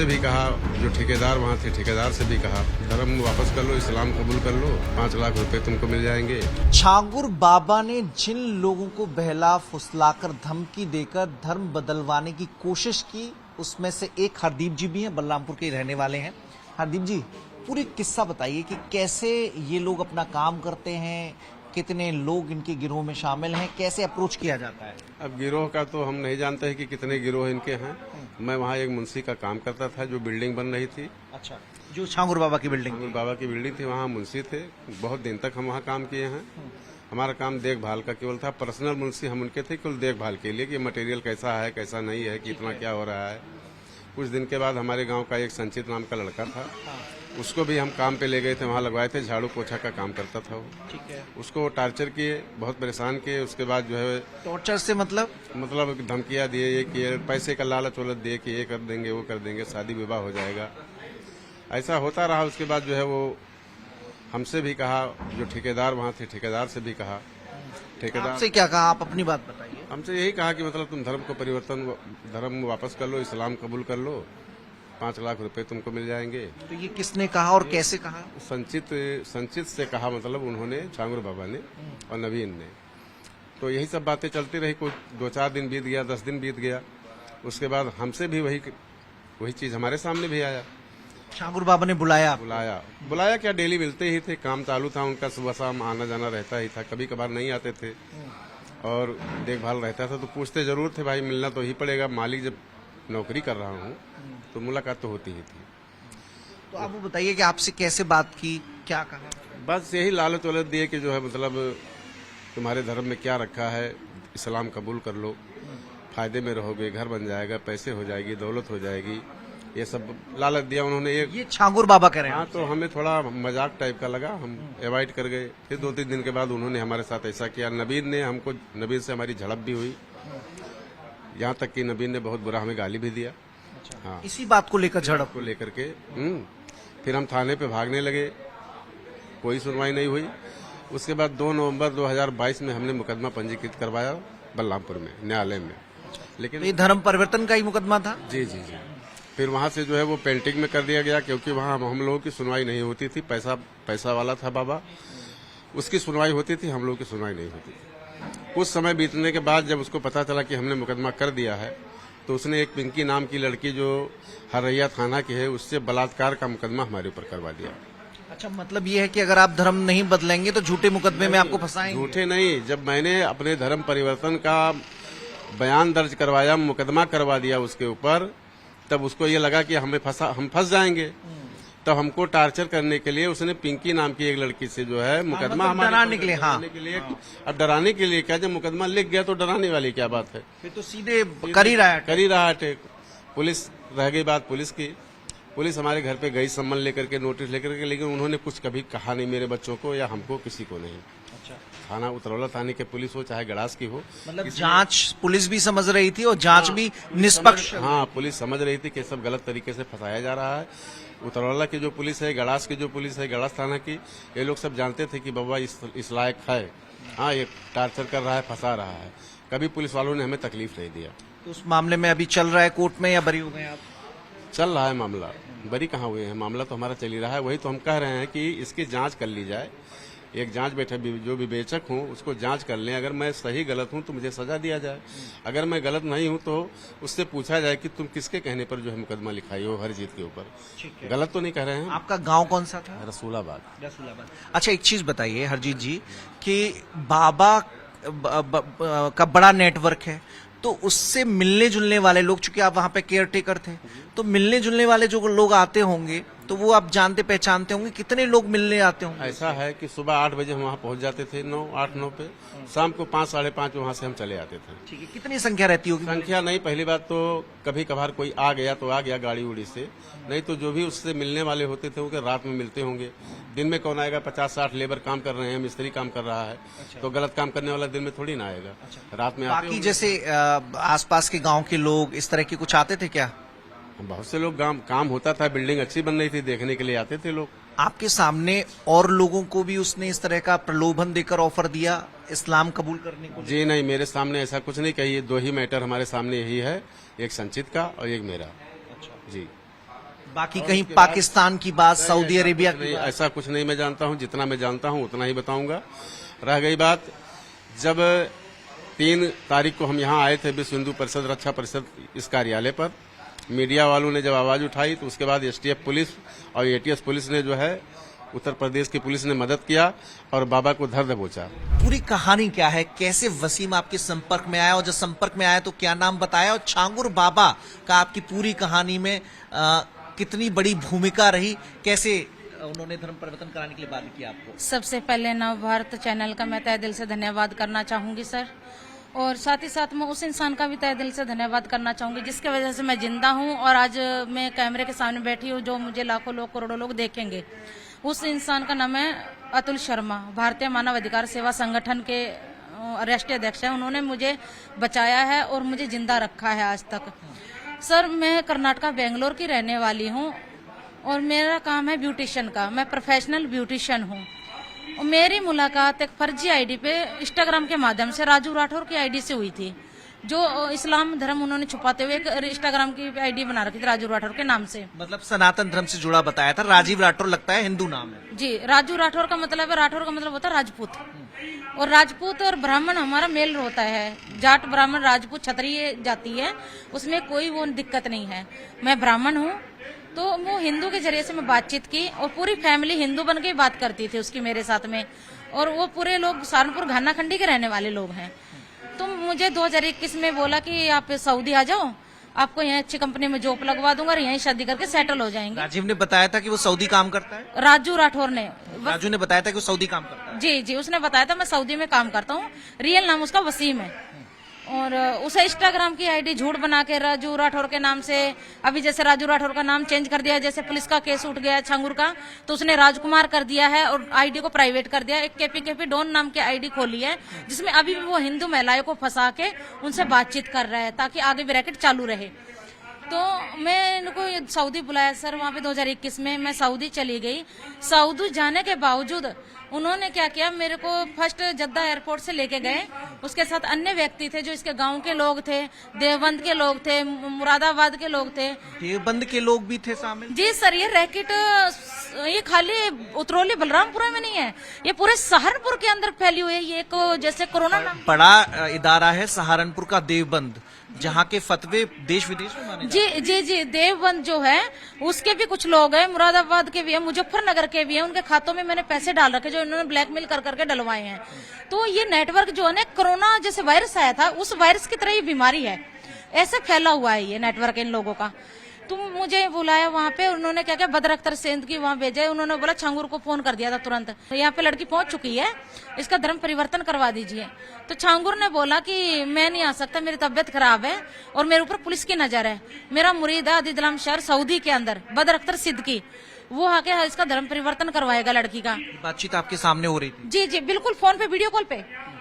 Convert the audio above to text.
हमसे भी कहा, जो ठेकेदार वहाँ थे ठेकेदार से भी कहा, धर्म वापस कर लो, इस्लाम कबूल कर लो, 5 लाख रुपए तुमको मिल जाएंगे। छांगुर बाबा ने जिन लोगों को बहला फुसलाकर धमकी देकर धर्म बदलवाने की कोशिश की, उसमें से एक हरदीप जी भी हैं, बलरामपुर के रहने वाले हैं। हरदीप जी, पूरी किस्सा बताइए कि कैसे ये लोग अपना काम करते हैं, कितने लोग इनके गिरोह में शामिल हैं, कैसे अप्रोच किया जाता है? अब गिरोह का तो हम नहीं जानते हैं कि कितने गिरोह इनके हैं। मैं वहाँ एक मुंशी का काम करता था, जो बिल्डिंग बन रही थी। अच्छा, जो छांगुर बाबा की बिल्डिंग? छांगुर बाबा की बिल्डिंग थी, वहाँ मुंशी थे। बहुत दिन तक हम वहाँ काम किए हैं। हमारा काम देखभाल का केवल था। पर्सनल मुंशी हम उनके थे, केवल देखभाल के लिए कि मटेरियल कैसा है, कैसा नहीं है, कितना क्या हो रहा है। कुछ दिन के बाद हमारे गांव का एक संचित नाम का लड़का था, उसको भी हम काम पे ले गए थे, वहाँ लगवाए थे। झाड़ू पोछा का काम करता था वो। ठीक है। उसको टार्चर किए, बहुत परेशान किए। उसके बाद जो है टॉर्चर से मतलब धमकियाँ दिए, ये किए, पैसे का लालच वोलच दिए कि ये कर देंगे, वो कर देंगे, शादी विवाह हो जाएगा। ऐसा होता रहा। उसके बाद जो है वो हमसे भी कहा, जो ठेकेदार वहाँ थे ठेकेदार से भी कहा। ठेकेदार आपसे क्या कहा? आप अपनी बात बताइए। हमसे यही कहा कि मतलब तुम धर्म को धर्म वापस कर लो, इस्लाम कबूल कर लो, 5 लाख रुपए तुमको मिल जाएंगे। तो ये किसने कहा और कैसे कहा? संचित से कहा, मतलब उन्होंने, छांगुर बाबा ने और नवीन ने। तो यही सब बातें चलती रही। कुछ 2-4 दिन बीत गया, 10 दिन बीत गया। उसके बाद हमसे भी वही चीज हमारे सामने भी आया। छांगुर बाबा ने बुलाया क्या, डेली मिलते ही थे, काम चालू था उनका, सुबह शाम आना जाना रहता ही था। कभी कभार नहीं आते थे और देखभाल रहता था तो पूछते जरूर थे, भाई मिलना तो ही पड़ेगा, मालिक जब नौकरी कर रहा हूँ तो मुलाकात तो होती ही थी। तो आप वो बताइए कि आपसे कैसे बात की, क्या कहा? बस यही लालच वालच दिए कि जो है मतलब तुम्हारे धर्म में क्या रखा है, इस्लाम कबूल कर लो, फायदे में रहोगे, घर बन जाएगा, पैसे हो जाएगी, दौलत हो जाएगी, ये सब लालच दिया उन्होंने। ये छांगुर बाबा कह रहे हैं? हाँ, तो हमें थोड़ा मजाक टाइप का लगा, हम अवॉइड कर गए। फिर 2-3 दिन के बाद उन्होंने हमारे साथ ऐसा किया। नबीन से हमारी झड़प भी हुई, यहाँ तक कि नबीन ने बहुत बुरा हमें गाली भी दिया। हाँ, इसी बात को लेकर झड़प को लेकर के फिर हम थाने पे भागने लगे, कोई सुनवाई नहीं हुई। उसके बाद 2 नवंबर 2022 में हमने मुकदमा पंजीकृत करवाया बलरामपुर में, न्यायालय में। लेकिन ये धर्म परिवर्तन का ही मुकदमा था? जी। फिर वहाँ से जो है वो पेंटिंग में कर दिया गया, क्योंकि वहाँ हम लोगों की सुनवाई नहीं होती थी। पैसा वाला था बाबा, उसकी सुनवाई होती थी, हम लोगों की सुनवाई नहीं होती थी। कुछ समय बीतने के बाद जब उसको पता चला कि हमने मुकदमा कर दिया है, तो उसने एक पिंकी नाम की लड़की जो हरैया थाना की है, उससे बलात्कार का मुकदमा हमारे ऊपर करवा दिया। अच्छा, मतलब ये है कि अगर आप धर्म नहीं बदलेंगे तो झूठे मुकदमे में आपको फंसाएंगे? झूठे नहीं, जब मैंने अपने धर्म परिवर्तन का बयान दर्ज करवाया, मुकदमा करवा दिया उसके ऊपर, तब उसको ये लगा कि हम फंस जाएंगे। तब हमको टार्चर करने के लिए उसने पिंकी नाम की एक लड़की से जो है मुकदमा मतलब डराने के लिए। अब डराने के लिए क्या, जब मुकदमा लिख गया तो डराने वाली क्या बात है? फिर तो सीधे कर ही रहा है अटैक। पुलिस रह गई बात पुलिस की। पुलिस हमारे घर पे गई सम्मन लेकर के, नोटिस लेकर के, लेकिन उन्होंने कुछ कभी कहा नहीं मेरे बच्चों को या हमको, किसी को नहीं। अच्छा, थाना उतरौला थाने के पुलिस हो चाहे गड़ास की हो, मतलब जांच पुलिस भी समझ रही थी और जांच भी निष्पक्ष। हाँ, पुलिस समझ रही थी कि सब गलत तरीके से फंसाया जा रहा है। उतरौला की जो पुलिस है, गड़ास की जो पुलिस है, गड़ास थाना की, ये लोग सब जानते थे कि बाबा इस लायक है। हाँ, ये टार्चर कर रहा है, फंसा रहा है। कभी पुलिस वालों ने हमें तकलीफ नहीं दिया। तो उस मामले में अभी चल रहा है कोर्ट में या बरी हो गए आप? चल रहा है मामला, बरी कहाँ हुए हैं, मामला तो हमारा चल ही रहा है। वही तो हम कह रहे हैं कि इसकी जांच कर ली जाए। एक जांच बैठे, जो विवेचक हूँ उसको जांच कर लें। अगर मैं सही गलत हूँ तो मुझे सजा दिया जाए, अगर मैं गलत नहीं हूँ तो उससे पूछा जाए कि तुम किसके कहने पर जो है मुकदमा लिखाई हो हरजीत के ऊपर। गलत तो नहीं कह रहे हैं। आपका गांव कौन सा था? रसूलाबाद। अच्छा, एक चीज बताइए हरजीत जी कि बाबा का बड़ा नेटवर्क है, तो उससे मिलने जुलने वाले लोग, चूंकि आप वहां पे केयर टेकर थे, तो मिलने जुलने वाले जो लोग आते होंगे तो वो आप जानते पहचानते होंगे, कितने लोग मिलने आते होंगे? ऐसा है कि सुबह 8 बजे हम वहाँ पहुँच जाते थे, 8-9 पे। शाम को 5 साढ़े 5 वहाँ से हम चले आते थे। ठीक है, कितनी संख्या रहती होगी? संख्या नहीं, पहली बात तो कभी कभार कोई आ गया तो आ गया गाड़ी उड़ी से, नहीं तो जो भी उससे मिलने वाले होते थे वो रात में मिलते होंगे। दिन में कौन आएगा? 50-60 लेबर काम कर रहे हैं, मिस्त्री काम कर रहा है। अच्छा। तो गलत काम करने वाला दिन में थोड़ी ना आएगा। अच्छा। रात में बाकी जैसे आसपास के गांव के लोग इस तरह के कुछ आते थे क्या? बहुत से लोग काम होता था, बिल्डिंग अच्छी बन रही थी, देखने के लिए आते थे लोग। आपके सामने और लोगों को भी उसने इस तरह का प्रलोभन देकर ऑफर दिया इस्लाम कबूल करने को? जी नहीं, मेरे सामने ऐसा कुछ नहीं कही। 2 ही मैटर हमारे सामने यही है, एक संचित का और एक मेरा। अच्छा। जी। बाकी कहीं पाकिस्तान की बात, सऊदी अरेबिया की नहीं, बात? ऐसा कुछ नहीं मैं जानता हूं। जितना मैं जानता हूं उतना ही बताऊंगा। रह गई बात, जब 3 तारीख को हम यहां आए थे विश्व हिंदू परिषद रक्षा परिषद इस कार्यालय पर, मीडिया वालों ने जब आवाज उठाई तो उसके बाद एसटीएफ पुलिस और एटीएस पुलिस ने जो है, उत्तर प्रदेश की पुलिस ने मदद किया और बाबा को धर दबोचा। पूरी कहानी क्या है? कैसे वसीम आपके संपर्क में आया, और जब संपर्क में आया तो क्या नाम बताया, और छांगुर बाबा का आपकी पूरी कहानी में कितनी बड़ी भूमिका रही? कैसे उन्होंने धर्म परिवर्तन कराने के लिए बात की आपको? सबसे पहले नवभारत चैनल का मैं तहे दिल से धन्यवाद करना चाहूंगी सर, और साथ ही साथ मैं उस इंसान का भी तहे दिल से धन्यवाद करना चाहूंगी जिसकी वजह से मैं जिंदा हूं और आज मैं कैमरे के सामने बैठी हूं, जो मुझे लाखों लोग, करोड़ों लोग देखेंगे। उस इंसान का नाम है अतुल शर्मा, भारतीय मानव अधिकार सेवा संगठन के राष्ट्रीय अध्यक्ष है। उन्होंने मुझे बचाया है और मुझे जिंदा रखा है आज तक। सर, मैं कर्नाटका बेंगलोर की रहने वाली हूँ और मेरा काम है ब्यूटिशियन का। मैं प्रोफेशनल ब्यूटिशियन हूँ। और मेरी मुलाकात एक फर्जी आईडी पे इंस्टाग्राम के माध्यम से राजू राठौर की आईडी से हुई थी, जो इस्लाम धर्म उन्होंने छुपाते हुए एक इंस्टाग्राम की आईडी बना रखी थी राजू राठौर के नाम से। मतलब सनातन धर्म से जुड़ा बताया था। राजीव राठौर लगता है हिंदू नाम है। जी, राजू राठौर का मतलब है, राठौर का मतलब होता है राजपूत, और राजपूत और ब्राह्मण हमारा मेल होता है। जाट, ब्राह्मण, राजपूत, क्षत्रिय जाति है, उसमें कोई वो दिक्कत नहीं है। मैं ब्राह्मण हूँ, तो वो हिंदू के जरिए से मैं बातचीत की और पूरी फैमिली हिंदू बन के ही बात करती थी उसकी मेरे साथ में, और वो पूरे लोग सहारनपुर घाना खंडी के रहने वाले लोग हैं। तो मुझे 2021 में बोला कि आप सऊदी आ जाओ, आपको यहाँ अच्छी कंपनी में जॉब लगवा दूंगा और यहीं शादी करके सेटल हो जाएंगे। राजीव ने बताया था कि वो सऊदी काम करता है? राजू राठौर ने, राजू ने बताया था कि वो सऊदी काम करता है। जी जी, उसने बताया था मैं सऊदी में काम करता हूँ। रियल नाम उसका वसीम है, और उसे इंस्टाग्राम की आईडी झूठ बना के राजू राठौर के नाम से, अभी जैसे राजू राठौर का नाम चेंज कर दिया, जैसे पुलिस का केस उठ गया छांगुर का, तो उसने राजकुमार कर दिया है और आईडी को प्राइवेट कर दिया। एक केपी डॉन नाम की आईडी खोली है, जिसमें अभी भी वो हिंदू महिलाओं को फंसा के उनसे बातचीत कर रहा है ताकि आगे भी रैकेट चालू रहे। तो मैं इनको सऊदी बुलाया सर, वहाँ पे 2021 में मैं सऊदी चली गई। सऊदी जाने के बावजूद उन्होंने क्या किया, मेरे को फर्स्ट जद्दा एयरपोर्ट से लेके गए। उसके साथ अन्य व्यक्ति थे जो इसके गांव के लोग थे, देवबंद के लोग थे, मुरादाबाद के लोग थे। देवबंद के लोग भी थे शामिल? जी सर, ये रैकेट ये खाली उतरौली बलरामपुरा में नहीं है, ये पूरे सहारनपुर के अंदर फैली हुई है। ये एक जैसे कोरोना बड़ा इदारा है सहारनपुर का देवबंद, जहाँ के फतवे देश विदेश में माने जाते हैं। जी, देवबंद जो है उसके भी कुछ लोग हैं, मुरादाबाद के भी हैं, मुजफ्फरनगर के भी हैं। उनके खातों में मैंने पैसे डाल रखे जो इन्होंने ब्लैकमेल कर करके डलवाए हैं। तो ये नेटवर्क जो है ना, कोरोना जैसे वायरस आया था उस वायरस की तरह ये बीमारी है, ऐसे फैला हुआ है ये नेटवर्क इन लोगों का। तो मुझे बुलाया वहाँ पे, उन्होंने क्या किया, बदर अख्तर सेंध की वहाँ भेजे। उन्होंने बोला छांगुर को फोन कर दिया था तुरंत, यहाँ पे लड़की पहुंच चुकी है, इसका धर्म परिवर्तन करवा दीजिए। तो छांगुर ने बोला कि मैं नहीं आ सकता, मेरी तबीयत खराब है और मेरे ऊपर पुलिस की नजर है। मेरा मुरीद है अदीदलाम शहर सऊदी के अंदर, बदर अख्तर सिद्ध की, वो आके इसका धर्म परिवर्तन करवाएगा लड़की का। बातचीत आपके सामने हो रही थी? जी जी, बिल्कुल फोन पे, वीडियो कॉल पे।